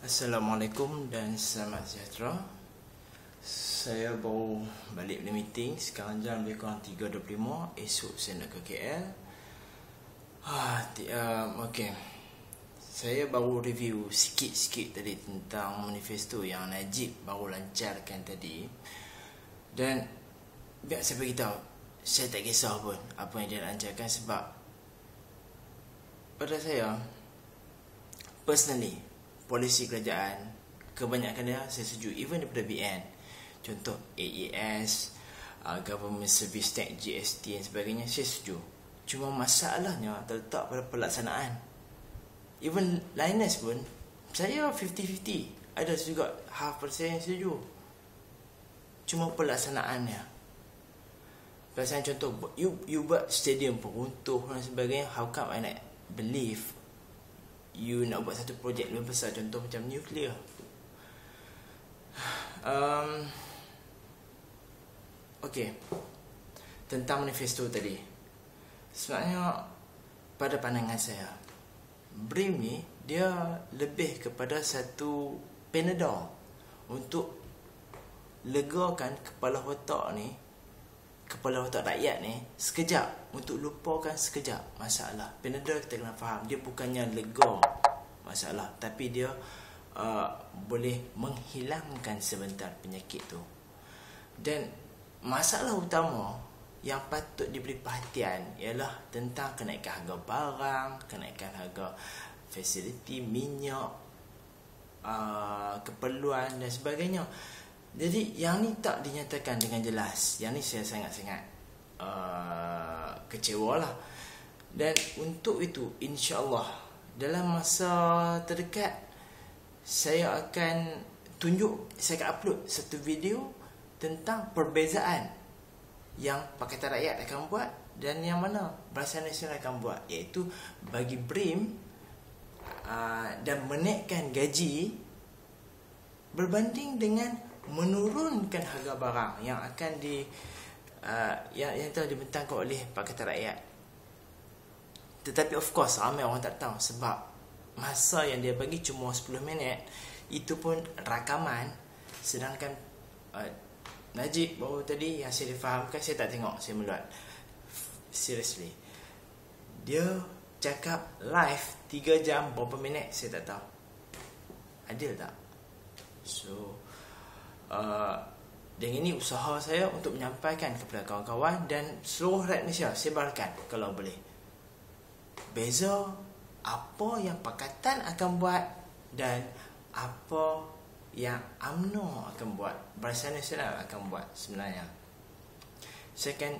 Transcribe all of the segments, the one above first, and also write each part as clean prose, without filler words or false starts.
Assalamualaikum dan selamat sejahtera. Saya baru balik dari meeting. Sekarang jam lebih kurang 3.25. Esok saya nak ke KL. Okay. Saya baru review sikit-sikit tadi tentang manifesto yang Najib baru lancarkan tadi. Dan biar saya beritahu, saya tak kisah pun apa yang dia lancarkan, sebab pada saya personally, polisi kerajaan kebanyakan dia saya setuju, even daripada BN. Contoh AES, Government Service Tax, GST dan sebagainya, saya setuju. Cuma masalahnya terletak pada pelaksanaan. Even Linus pun saya 50-50, ada juga half persen yang setuju. Cuma pelaksanaannya. Pelaksanaan contoh, you buat stadium peruntuh dan sebagainya. How come I nak believe you nak buat satu projek lebih besar, contoh macam nuklear? Okay, tentang manifesto tadi, sebenarnya pada pandangan saya, BRIM ni dia lebih kepada satu Panadol untuk legakan kepala otak rakyat ni sekejap, untuk lupakan sekejap masalah. Panadol kita kena faham, dia bukannya lega masalah, tapi dia boleh menghilangkan sebentar penyakit tu. Dan masalah utama yang patut diberi perhatian ialah tentang kenaikan harga barang, kenaikan harga fasiliti, minyak, keperluan dan sebagainya. Jadi yang ni tak dinyatakan dengan jelas. Yang ni saya sangat-sangat kecewa lah. Dan untuk itu, insya-Allah dalam masa terdekat saya akan upload satu video tentang perbezaan yang Pakatan Rakyat akan buat dan yang mana Barisan Nasional akan buat, iaitu bagi BRIM dan menaikkan gaji berbanding dengan menurunkan harga barang yang akan yang telah dibentangkan oleh Pakatan Rakyat. Tetapi of course ramai orang tak tahu, sebab masa yang dia bagi cuma 10 minit, itu pun rakaman. Sedangkan Najib baru tadi yang saya difahamkan, saya tak tengok, saya meluat, seriously, dia cakap live 3 jam berapa minit saya tak tahu. Adil tak? So dan ini usaha saya untuk menyampaikan kepada kawan-kawan dan seluruh rakyat Malaysia, sebarkan kalau boleh. Beza apa yang Pakatan akan buat dan apa yang UMNO akan buat, Barisan Nasional akan buat sebenarnya. Saya akan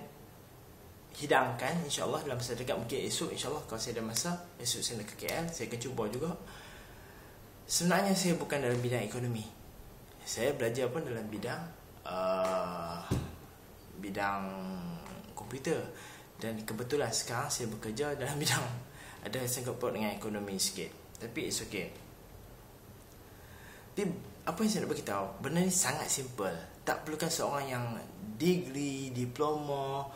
hidangkan insya-Allah dalam masa dekat, mungkin esok insya-Allah kalau saya ada masa, esok saya nak ke KL, saya akan cuba juga. Sebenarnya saya bukan dalam bidang ekonomi. Saya belajar pun dalam bidang komputer, dan kebetulan sekarang saya bekerja dalam bidang ada sangkut paut dengan ekonomi sikit. Tapi it's okay. Tapi apa yang saya nak beritahu, benda ni sangat simple. Tak perlukan seorang yang degree, diploma,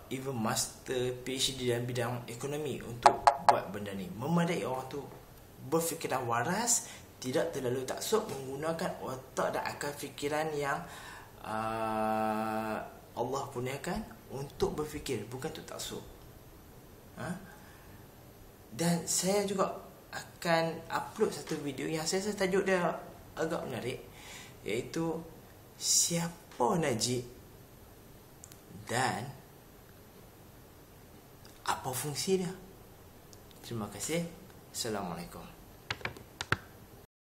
even master, PhD dalam bidang ekonomi untuk buat benda ni. Memadai orang tu berfikiran waras, tidak terlalu taksub, menggunakan otak dan akal fikiran yang Allah kurniakan untuk berfikir, bukan untuk taksub. Dan saya juga akan upload satu video yang saya rasa tajuk dia agak menarik, iaitu siapa Najib dan apa fungsi dia. Terima kasih. Assalamualaikum.